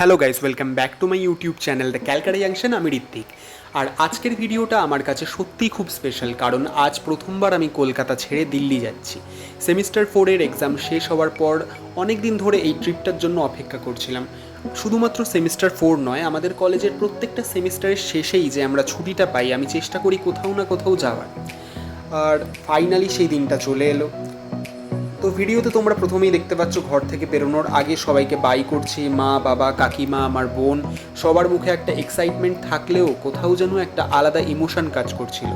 Hello guys, welcome back to my YouTube channel the Calcutta junction. আমি ঋত্বিক। আর আজকের ভিডিওটা আমার কাছে সত্যিই খুব স্পেশাল, কারণ আজ প্রথমবার আমি কলকাতা ছেড়ে দিল্লি যাচ্ছি। সেমিস্টার 4-এর এক্সাম শেষ হওয়ার পর অনেক দিন ধরে এই ট্রিপটার জন্য অপেক্ষা করছিলাম। শুধুমাত্র সেমিস্টার 4 নয়, আমাদের কলেজের প্রত্যেকটা সেমিস্টারের শেষেই যে আমরা ছুটিটা পাই, আমি চেষ্টা করি কোথাও না কোথাও যাওয়ার। আর ফাইনালি সেই দিনটা চলে এলো। তো ভিডিওতে তোমরা প্রথমেই দেখতে পাচ্ছ ঘর থেকে বেরোনোর আগে সবাইকে বাই করছি, মা, বাবা, কাকিমা, আমার বোন, সবার মুখে একটা এক্সাইটমেন্ট থাকলেও কোথাও যেন একটা আলাদা ইমোশন কাজ করছিল।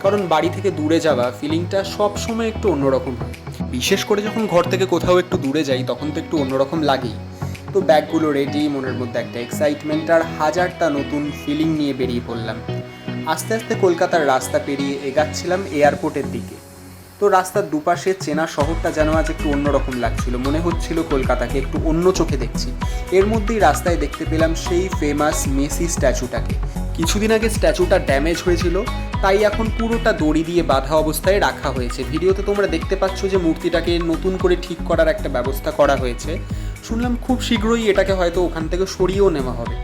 কারণ বাড়ি থেকে দূরে যাওয়া ফিলিংটা সব সময় একটু অন্যরকম হয়। বিশেষ করে যখন ঘর থেকে কোথাও একটু দূরে যাই তখন তো একটু অন্যরকম লাগেই। তো ব্যাগগুলো রেডি, মনের মধ্যে একটা এক্সাইটমেন্ট আর হাজারটা নতুন ফিলিং নিয়ে বেরিয়ে পড়লাম। আস্তে আস্তে কলকাতার রাস্তা পেরিয়ে এগাচ্ছিলাম এয়ারপোর্টের দিকে। তো রাস্তার দুপাশে চেনা শহরটা যেন আজ একটু অন্যরকম লাগছিল, মনে হচ্ছিল কলকাতাকে একটু অন্য চোখে দেখছি। এর মধ্যেই রাস্তায় দেখতে পেলাম সেই ফেমাস মেসি স্ট্যাচুটাকে। কিছুদিন আগে স্ট্যাচুটা ড্যামেজ হয়েছিল, তাই এখন পুরোটা দড়ি দিয়ে বাঁধা অবস্থায় রাখা হয়েছে। ভিডিওতে তোমরা দেখতে পাচ্ছ যে মূর্তিটাকে নতুন করে ঠিক করার একটা ব্যবস্থা করা হয়েছে। শুনলাম খুব শীঘ্রই এটাকে হয়তো ওখান থেকে সরিয়েও নেওয়া হবে।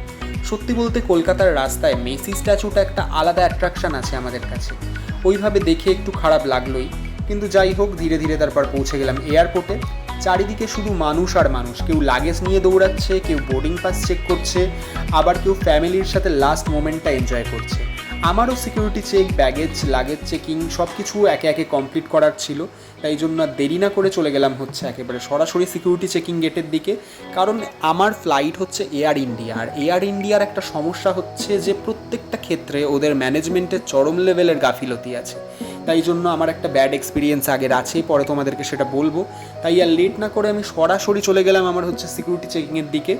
সত্যি বলতে কলকাতার রাস্তায় মেসি স্ট্যাচুটা একটা আলাদা অ্যাট্রাকশান আছে আমাদের কাছে। ওইভাবে দেখে একটু খারাপ লাগলোই, কিন্তু যাই হোক, ধীরে ধীরে তারপর পৌঁছে গেলাম এয়ারপোর্টে। চারিদিকে শুধু মানুষ আর মানুষ। কেউ লাগেজ নিয়ে দৌড়াচ্ছে, কেউ বোর্ডিং পাস চেক করছে, আবার কেউ ফ্যামিলির সাথে লাস্ট মোমেন্টটা এনজয় করছে। আমারও security check, baggage, luggage checking সব কিছু একে একে কমপ্লিট করার ছিল। তাই জন্য দেরি না করে চলে গেলাম একেবারে সরাসরি সিকিউরিটি চেকিং গেটের দিকে। কারণ আমার ফ্লাইট হচ্ছে এয়ার ইন্ডিয়া, আর এয়ার ইন্ডিয়ার একটা সমস্যা হচ্ছে যে প্রত্যেকটা ক্ষেত্রে ওদের ম্যানেজমেন্টের চরম লেভেলের গাফিলতি আছে। তাই জন্য আমার একটা ব্যাড এক্সপিরিয়েন্স আগের আছে, পরে তোমাদেরকে সেটা বলবো। তাই আর লেট না করে আমি সরাসরি চলে গেলাম আমার সিকিউরিটি চেকিংয়ের দিকে।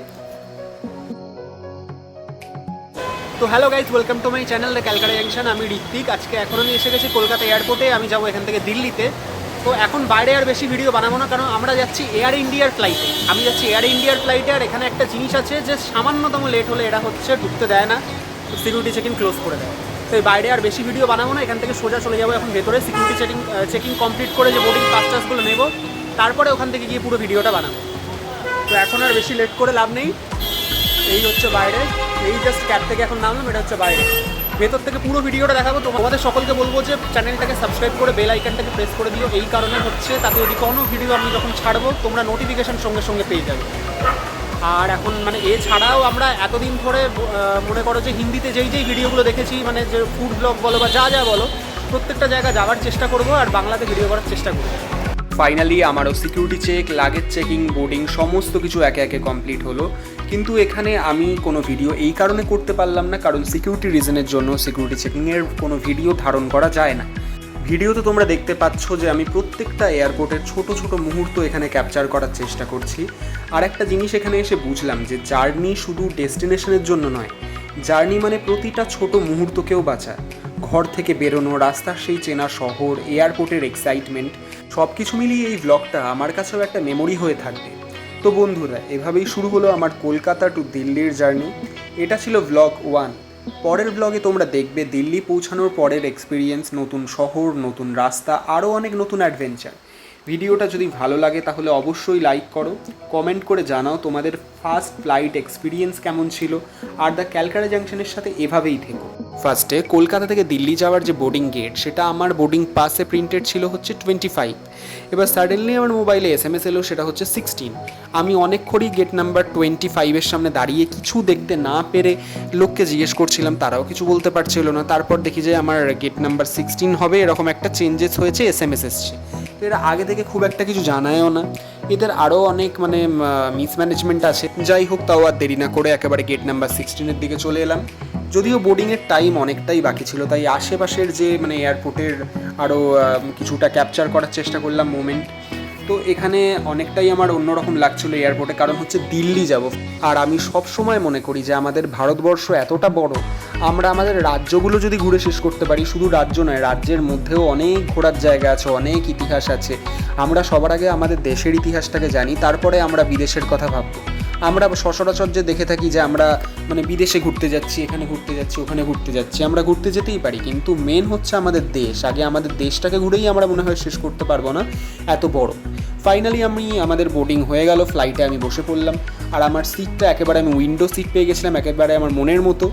তো hello guys, welcome to my channel the Calcutta junction. আমি ঋত্বিক। আজকে এখন আমি এসে গেছি কলকাতা এয়ারপোর্টে। আমি যাবো এখান থেকে দিল্লিতে। তো এখন বাইরে আর বেশি ভিডিও বানাবো না, কারণ আমরা যাচ্ছি এয়ার ইন্ডিয়ার ফ্লাইটে। আমি যাচ্ছি এয়ার ইন্ডিয়ার ফ্লাইটে। আর এখানে একটা জিনিস আছে যে সামান্যতম লেট হলে এরা ঢুকতে দেয় না, সিকিউরিটি চেকিং ক্লোজ করে দেয়। তো এই বাইরে আর বেশি ভিডিও বানাবো না, এখান থেকে সোজা চলে যাবো এখন ভেতরে। সিকিউরিটি চেকিং কমপ্লিট করে যে বোর্ডিং পাস টাসগুলো নেবো, তারপরে ওখান থেকে গিয়ে পুরো ভিডিওটা বানাবো। তো এখন আর বেশি লেট করে লাভ নেই। এই হচ্ছে বাইরে, এই জাস্ট ক্যাব থেকে এখন নামলাম, এটা হচ্ছে বাইরে। ভেতর থেকে পুরো ভিডিওটা দেখাবো। তো তোমাদের সকলকে বলবো যে চ্যানেলটাকে সাবস্ক্রাইব করে বেল আইকনটাকে প্রেস করে দিও। এই কারণে হচ্ছে তাতে যদি কোনো ভিডিও আমি যখন ছাড়বো তোমরা নোটিফিকেশান সঙ্গে সঙ্গে পেয়ে যাবে। আর এখন এছাড়াও আমরা এতদিন ধরে মনে করো যে হিন্দিতে যেই ভিডিওগুলো দেখেছি, যে ফুড ব্লগ বলো বা যা বলো, প্রত্যেকটা জায়গা যাওয়ার চেষ্টা করবো আর বাংলাতে ভিডিও করার চেষ্টা করবো। ফাইনালি আমারও security check, luggage checking, boarding সমস্ত কিছু একে একে কমপ্লিট হলো। কিন্তু এখানে আমি কোনো ভিডিও এই কারণে করতে পারলাম না, কারণ সিকিউরিটি রিজনের জন্য সিকিউরিটি চেকিংয়ের কোনো ভিডিও ধারণ করা যায় না। ভিডিওতে তোমরা দেখতে পাচ্ছ যে আমি প্রত্যেকটা এয়ারপোর্টের ছোট ছোট মুহূর্ত এখানে ক্যাপচার করার চেষ্টা করছি। আর একটা জিনিস এখানে এসে বুঝলাম যে জার্নি শুধু ডেস্টিনেশনের জন্য নয়, জার্নি মানে প্রতিটা ছোট মুহূর্তকেও বাঁচা। ঘর থেকে বেরোনো, রাস্তার সেই চেনা শহর, এয়ারপোর্টের এক্সাইটমেন্ট, সব কিছু মিলিয়ে এই ব্লগটা আমার কাছেও একটা মেমোরি হয়ে থাকবে। তো বন্ধুরা, এভাবেই শুরু হলো আমার কলকাতা টু দিল্লির জার্নি। এটা ছিল ব্লগ 1। পরের ব্লগে তোমরা দেখবে দিল্লি পৌঁছানোর পরের এক্সপিরিয়েন্স, নতুন শহর, নতুন রাস্তা, আরও অনেক নতুন অ্যাডভেঞ্চার। ভিডিওটা যদি ভালো লাগে তাহলে অবশ্যই লাইক করো, কমেন্ট করে জানাও তোমাদের ফার্স্ট ফ্লাইট এক্সপিরিয়েন্স কেমন ছিল। আর দ্য ক্যালকাটা জাংশনের সাথে এভাবেই থেকো। ফার্স্টে কলকাতা থেকে দিল্লি যাওয়ার যে বোর্ডিং গেট, সেটা আমার বোর্ডিং পাসে প্রিন্টেড ছিল 25। এবার সাডেনলি আমার মোবাইলে SMS এলো, সেটা 16। আমি অনেকক্ষণই গেট নাম্বার 25-এর সামনে দাঁড়িয়ে কিছু দেখতে না পেরে লোককে জিজ্ঞেস করছিলাম, তারাও কিছু বলতে পারছিল না। তারপর দেখি যে আমার গেট নাম্বার 16 হবে, এরকম একটা চেঞ্জেস হয়েছে, SMS এসছে। তো এরা আগে থেকে খুব একটা কিছু জানায়ও না, এদের আরও অনেক মিসম্যানেজমেন্ট আছে। যাই হোক, তাও আর দেরি না করে একেবারে গেট নাম্বার 16-এর দিকে চলে এলাম। যদিও বোর্ডিংয়ের টাইম অনেকটাই বাকি ছিল, তাই আশেপাশের যে এয়ারপোর্টের আরও কিছুটা ক্যাপচার করার চেষ্টা করলাম মোমেন্ট। তো এখানে অনেকটাই আমার অন্যরকম লাগছিলো এয়ারপোর্টে, কারণ হচ্ছে দিল্লি যাব। আর আমি সব সময় মনে করি যে আমাদের ভারতবর্ষ এতটা বড়, আমরা আমাদের রাজ্যগুলো যদি ঘুরে শেষ করতে পারি, শুধু রাজ্য নয়, রাজ্যের মধ্যেও অনেক ঘোরার জায়গা আছে, অনেক ইতিহাস আছে। আমরা সবার আগে আমাদের দেশের ইতিহাসটাকে জানি, তারপরে আমরা বিদেশের কথা ভাববো। আমরা সচরাচর যে দেখে থাকি যে আমরা বিদেশে ঘুরতে যাচ্ছি, এখানে ঘুরতে যাচ্ছি, ওখানে ঘুরতে যাচ্ছি, আমরা ঘুরতে যেতেই পারি, কিন্তু মেন হচ্ছে আমাদের দেশ। আগে আমাদের দেশটাকে ঘুরেই আমরা মনে হয় শেষ করতে পারবো না, এত বড়। ফাইনালি আমাদের বোর্ডিং হয়ে গেল, ফ্লাইটে আমি বসে পড়লাম। আর আমার সিটটা একেবারে আমি উইন্ডো সিট পেয়ে গেছিলাম, একেবারে আমার মনের মতো।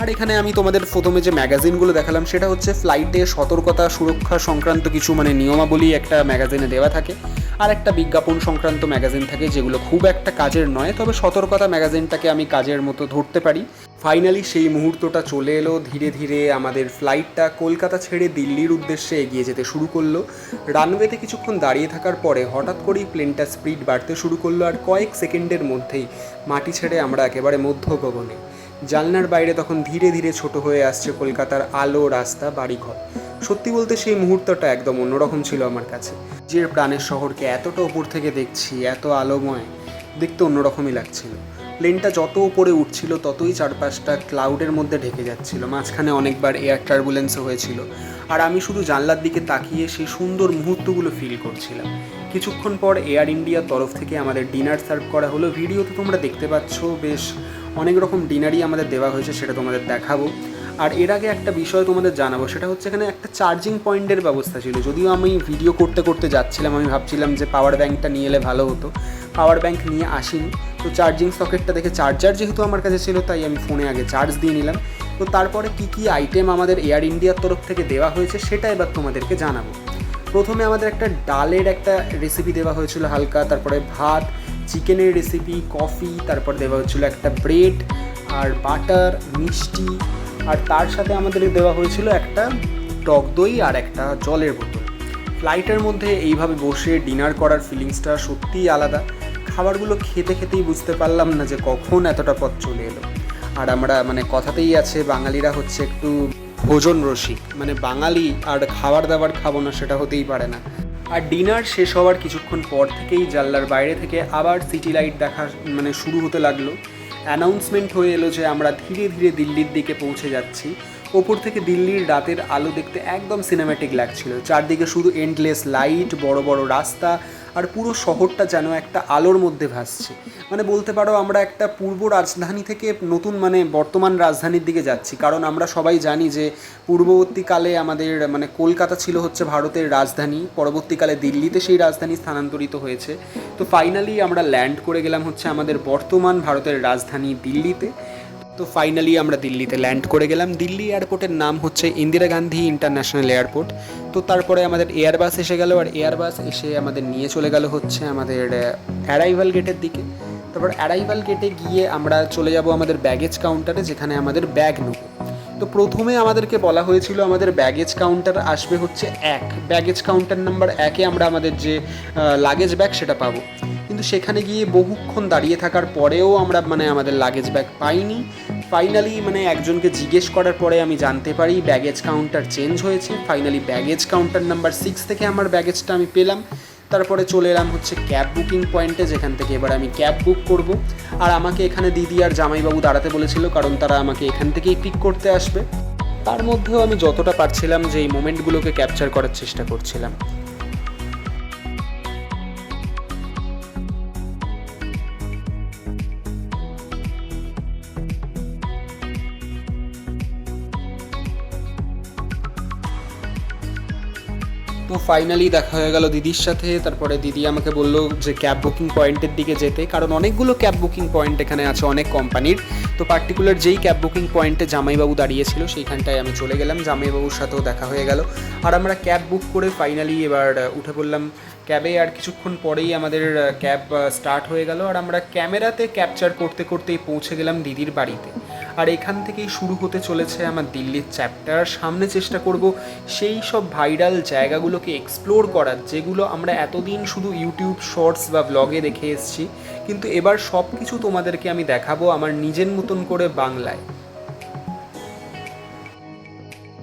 আর এখানে আমি তোমাদের প্রথমে যে ম্যাগাজিনগুলো দেখালাম সেটা হচ্ছে ফ্লাইটে সতর্কতা সুরক্ষা সংক্রান্ত কিছু নিয়মাবলী একটা ম্যাগাজিনে দেওয়া থাকে, আর একটা বিজ্ঞাপন সংক্রান্ত ম্যাগাজিন থাকে যেগুলো খুব একটা কাজের নয়, তবে সতর্কতা ম্যাগাজিনটাকে আমি কাজের মতো ধরতে পারি। ফাইনালি সেই মুহূর্তটা চলে এলো। ধীরে ধীরে আমাদের ফ্লাইটটা কলকাতা ছেড়ে দিল্লির উদ্দেশ্যে এগিয়ে যেতে শুরু করলো। রানওয়েতে কিছুক্ষণ দাঁড়িয়ে থাকার পরে হঠাৎ করেই প্লেনটা স্পিড বাড়তে শুরু করলো, আর কয়েক সেকেন্ডের মধ্যেই মাটি ছেড়ে আমরা একেবারে মধ্য গগনে। জানলার বাইরে তখন ধীরে ধীরে ছোট হয়ে আসছে কলকাতার আলো, রাস্তা, বাড়িঘর। সত্যি বলতে সেই মুহূর্তটা একদম অন্যরকম ছিল আমার কাছে। যে প্রাণের শহরকে এতটা উপর থেকে দেখছি, এত আলোময়, দেখতে অন্যরকমই লাগছিল। প্লেনটা যত উপরে উঠছিল ততই চারপাশটা ক্লাউডের মধ্যে ঢেকে যাচ্ছিল। মাঝখানে অনেকবার এয়ার টার্বুলেন্সও হয়েছিল, আর আমি শুধু জানলার দিকে তাকিয়ে সেই সুন্দর মুহূর্তগুলো ফিল করছিলাম। কিছুক্ষণ পর এয়ার ইন্ডিয়ার তরফ থেকে আমাদের ডিনার সার্ভ করা হলো। ভিডিওতে তোমরা দেখতে পাচ্ছ বেশ অনেক রকম ডিনারই আমাদের দেওয়া হয়েছে, সেটা তোমাদের দেখাবো। আর এর আগে একটা বিষয় তোমাদের জানাবো, সেটা হচ্ছে এখানে একটা চার্জিং পয়েন্টের ব্যবস্থা ছিল। যদিও আমি ভিডিও করতে করতে যাচ্ছিলাম, আমি ভাবছিলাম যে পাওয়ার ব্যাঙ্কটা নিয়ে এলে ভালো হতো। পাওয়ার ব্যাঙ্ক নিয়ে আসিনি, তো চার্জিং সকেটটা দেখে চার্জার যেহেতু আমার কাছে ছিল তাই আমি ফোনে আগে চার্জ দিয়ে নিলাম। তো তারপরে কী কী আইটেম আমাদের এয়ার ইন্ডিয়ার তরফ থেকে দেওয়া হয়েছে সেটা এবার তোমাদেরকে জানাবো। প্রথমে আমাদের একটা ডালের একটা রেসিপি দেওয়া হয়েছিল হালকা, তারপরে ভাত, চিকেনের রেসিপি, কফি, তারপর দেওয়া হয়েছিল একটা ব্রেড আর বাটার, মিষ্টি, আর তার সাথে আমাদের দেওয়া হয়েছিল একটা টক দই আর একটা জলের বোতল। ফ্লাইটের মধ্যে এইভাবে বসে ডিনার করার ফিলিংসটা সত্যিই আলাদা। খাবারগুলো খেতে খেতেই বুঝতে পারলাম না যে কখন এতটা পথ চলে এলো। আর আমরা কথাতেই আছে, বাঙালিরা হচ্ছে একটু ভোজন রসিক, বাঙালি আর খাবার দাবার খাবো না সেটা হতেই পারে না। আর ডিনার শেষ হওয়ার কিছুক্ষণ পর থেকেই জানলার বাইরে থেকে আবার সিটি লাইট দেখা শুরু হতে লাগলো। অ্যানাউন্সমেন্ট হয়ে এলো যে আমরা ধীরে ধীরে দিল্লির দিকে পৌঁছে যাচ্ছি। ওপর থেকে দিল্লির রাতের আলো দেখতে একদম সিনেম্যাটিক লাগছিল। চারদিকে শুধু এন্ডলেস লাইট, বড় বড় রাস্তা, আর পুরো শহরটা যেন একটা আলোর মধ্যে ভাসছে। বলতে পারো আমরা একটা পূর্ব রাজধানী থেকে নতুন বর্তমান রাজধানীর দিকে যাচ্ছি। কারণ আমরা সবাই জানি যে পূর্ববর্তীকালে আমাদের কলকাতা ছিল হচ্ছে ভারতের রাজধানী, পরবর্তীকালে দিল্লিতে সেই রাজধানী স্থানান্তরিত হয়েছে। তো ফাইনালি আমরা ল্যান্ড করে গেলাম হচ্ছে আমাদের বর্তমান ভারতের রাজধানী দিল্লিতে। তো ফাইনালি আমরা দিল্লিতে ল্যান্ড করে গেলাম। দিল্লি এয়ারপোর্টের নাম হচ্ছে ইন্দিরা গান্ধী ইন্টারন্যাশনাল এয়ারপোর্ট। তো তারপরে আমাদের এয়ারবাস এসে গেল, আর এয়ারবাস এসে আমাদের নিয়ে চলে গেল হচ্ছে আমাদের অ্যারাইভাল গেটের দিকে। তারপর অ্যারাইভাল গেটে গিয়ে আমরা চলে যাব আমাদের ব্যাগেজ কাউন্টারে, যেখানে আমাদের ব্যাগ নেব। তো প্রথমে আমাদেরকে বলা হয়েছিল আমাদের ব্যাগেজ কাউন্টার আসবে হচ্ছে 1, ব্যাগেজ কাউন্টার নাম্বার 1-এ আমরা আমাদের যে লাগেজ ব্যাগ সেটা পাবো। কিন্তু সেখানে গিয়ে বহুক্ষণ দাঁড়িয়ে থাকার পরেও আমরা আমাদের লাগেজ ব্যাগ পাইনি। ফাইনালি একজনকে জিজ্ঞেস করার পরে আমি জানতে পারি ব্যাগেজ কাউন্টার চেঞ্জ হয়েছে। ফাইনালি ব্যাগেজ কাউন্টার নাম্বার 6 থেকে আমার ব্যাগেজটা আমি পেলাম। তারপরে চলে এলাম হচ্ছে ক্যাব বুকিং পয়েন্টে, যেখান থেকে এবার আমি ক্যাব বুক করব। আর আমাকে এখানে দিদি আর জামাইবাবু দাঁড়াতে বলেছিল, কারণ তারা আমাকে এখান থেকেই পিক করতে আসবে। তার মধ্যেও আমি যতটা পারছিলাম যে এই মোমেন্টগুলোকে ক্যাপচার করার চেষ্টা করছিলাম। তো ফাইনালি দেখা হয়ে গেল দিদির সাথে। তারপরে দিদি আমাকে বললো যে ক্যাব বুকিং পয়েন্টের দিকে যেতে, কারণ অনেকগুলো ক্যাব বুকিং পয়েন্ট এখানে আছে অনেক কোম্পানির। তো পার্টিকুলার যেই ক্যাব বুকিং পয়েন্টে জামাইবাবু দাঁড়িয়েছিল সেইখানটায় আমি চলে গেলাম, জামাইবাবুর সাথেও দেখা হয়ে গেল। আর আমরা ক্যাব বুক করে ফাইনালি এবার উঠে পড়লাম ক্যাবে। আর কিছুক্ষণ পরেই আমাদের ক্যাব স্টার্ট হয়ে গেল, আর আমরা ক্যামেরাতে ক্যাপচার করতে করতেই পৌঁছে গেলাম দিদির বাড়িতে। আর এখান থেকেই শুরু হতে চলেছে আমার দিল্লির চ্যাপ্টার। সামনে চেষ্টা করব সেই সব ভাইরাল জায়গাগুলোকে এক্সপ্লোর করার, যেগুলো আমরা এতদিন শুধু ইউটিউব শর্টস বা ব্লগে দেখে এসেছি, কিন্তু এবার সব কিছু তোমাদেরকে আমি দেখাবো আমার নিজের মতন করে বাংলায়।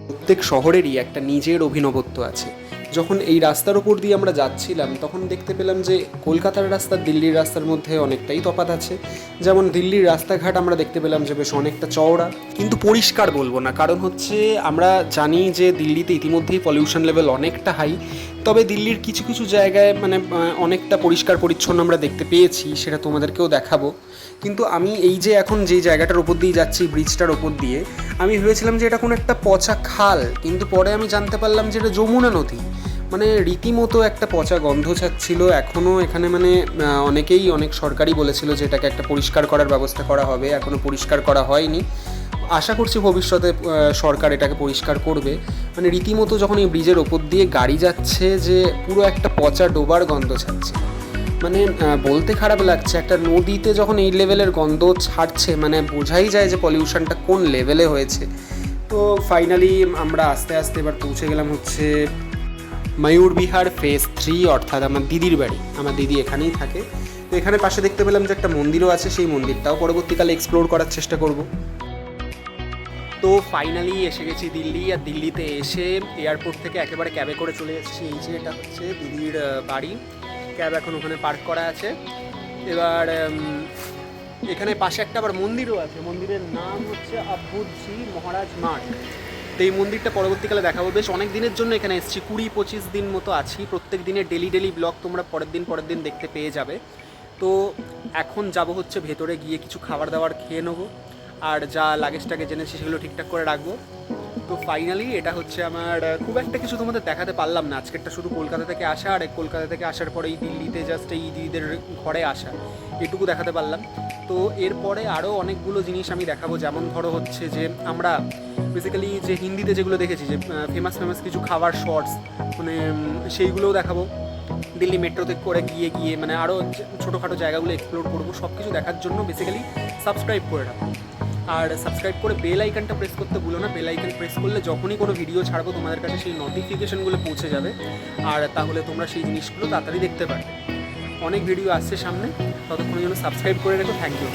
প্রত্যেক শহরেরই একটা নিজের অভিনবত্ব আছে। যখন এই রাস্তার ওপর দিয়ে আমরা যাচ্ছিলাম তখন দেখতে পেলাম যে কলকাতার রাস্তা দিল্লির রাস্তার মধ্যে অনেকটাই তফাৎ আছে। যেমন দিল্লির রাস্তাঘাট আমরা দেখতে পেলাম যে বেশ অনেকটা চওড়া, কিন্তু পরিষ্কার বলবো না, কারণ হচ্ছে আমরা জানি যে দিল্লিতে ইতিমধ্যেই পলিউশন লেভেল অনেকটা হাই। তবে দিল্লির কিছু কিছু জায়গায় অনেকটা পরিষ্কার পরিচ্ছন্ন আমরা দেখতে পেয়েছি, সেটা তোমাদেরকেও দেখাবো। কিন্তু আমি এই যে এখন যেই জায়গাটার ওপর দিয়ে যাচ্ছি, ব্রিজটার ওপর দিয়ে, আমি ভেবেছিলাম যে এটা কোনো একটা পচা খাল, কিন্তু পরে আমি জানতে পারলাম যে এটা যমুনা নদী। মানে রীতিমতো একটা পচা গন্ধ ছাড়ছিল। এখনও এখানে মানে অনেকেই অনেক সরকারই বলেছিল যে এটাকে একটা পরিষ্কার করার ব্যবস্থা করা হবে, এখনও পরিষ্কার করা হয়নি। আশা করছি ভবিষ্যতে সরকার এটাকে পরিষ্কার করবে। মানে রীতিমতো যখন এই ব্রিজের ওপর দিয়ে গাড়ি যাচ্ছে যে পুরো একটা পচা ডোবার গন্ধ ছাড়ছে। মানে বলতে খারাপ লাগছে, একটা নদীতে যখন এই লেভেলের গন্ধ ছাড়ছে মানে বোঝাই যায় যে পলিউশনটা কোন লেভেলে হয়েছে। তো ফাইনালি আমরা আস্তে আস্তে এবার পৌঁছে গেলাম হচ্ছে ময়ূরবিহার ফেজ 3, অর্থাৎ আমার দিদির বাড়ি। আমার দিদি এখানেই থাকে। তো এখানে পাশে দেখতে পেলাম যে একটা মন্দিরও আছে, সেই মন্দিরটাও পরবর্তীকালে এক্সপ্লোর করার চেষ্টা করব। তো ফাইনালি এসে গেছি দিল্লি। আর দিল্লিতে এসে এয়ারপোর্ট থেকে একেবারে ক্যাবে করে চলে এসেছি। এই যে এটা হচ্ছে দিদির বাড়ি, ক্যাব এখন ওখানে পার্ক করা আছে। এবার এখানে পাশে একটা আবার মন্দিরও আছে, মন্দিরের নাম হচ্ছে আব্বুজি মহারাজ মাঠ। তো এই মন্দিরটা পরবর্তীকালে দেখাবো। বেশ অনেক দিনের জন্য এখানে এসেছি, 20-25 দিন মতো আছি। প্রত্যেক দিনের ডেলি ব্লগ তোমরা পরের দিন দেখতে পেয়ে যাবে। তো এখন যাব হচ্ছে ভেতরে, গিয়ে কিছু খাবার দাবার খেয়ে নেবো, আর যা লাগেজটাকে জেনেছি সেগুলো ঠিকঠাক করে রাখবো। তো ফাইনালি এটা হচ্ছে আমার খুব একটা কিছু তোমাদের দেখাতে পারলাম না আজকেরটা, শুধু কলকাতা থেকে আসা আর কলকাতা থেকে আসার পরে এই দিল্লিতে জাস্ট এই দিদিদের ঘরে আসা, এটুকু দেখাতে পারলাম। তো এরপরে আরও অনেকগুলো জিনিস আমি দেখাবো, যেমন ধরো হচ্ছে যে আমরা বেসিক্যালি যে হিন্দিতে যেগুলো দেখেছি যে ফেমাস কিছু খাবার শর্টস, মানে সেইগুলোও দেখাবো। দিল্লি মেট্রোতে করে গিয়ে মানে আরও ছোটোখাটো জায়গাগুলো এক্সপ্লোর করবো। সব কিছু দেখার জন্য বেসিক্যালি সাবস্ক্রাইব করে রাখো, আর সাবস্ক্রাইব করে বেল আইকনটা প্রেস করতে ভুলো না। বেল আইকন প্রেস করলে যখনই কোনো ভিডিও ছাড়বো তোমাদের কাছে সেই নোটিফিকেশনগুলো পৌঁছে যাবে, আর তাহলে তোমরা সেই জিনিসগুলো তাড়াতাড়ি দেখতে পারবে। অনেক ভিডিও আসছে সামনে, ততক্ষণের জন্য সাবস্ক্রাইব করে রেখো। Thank you.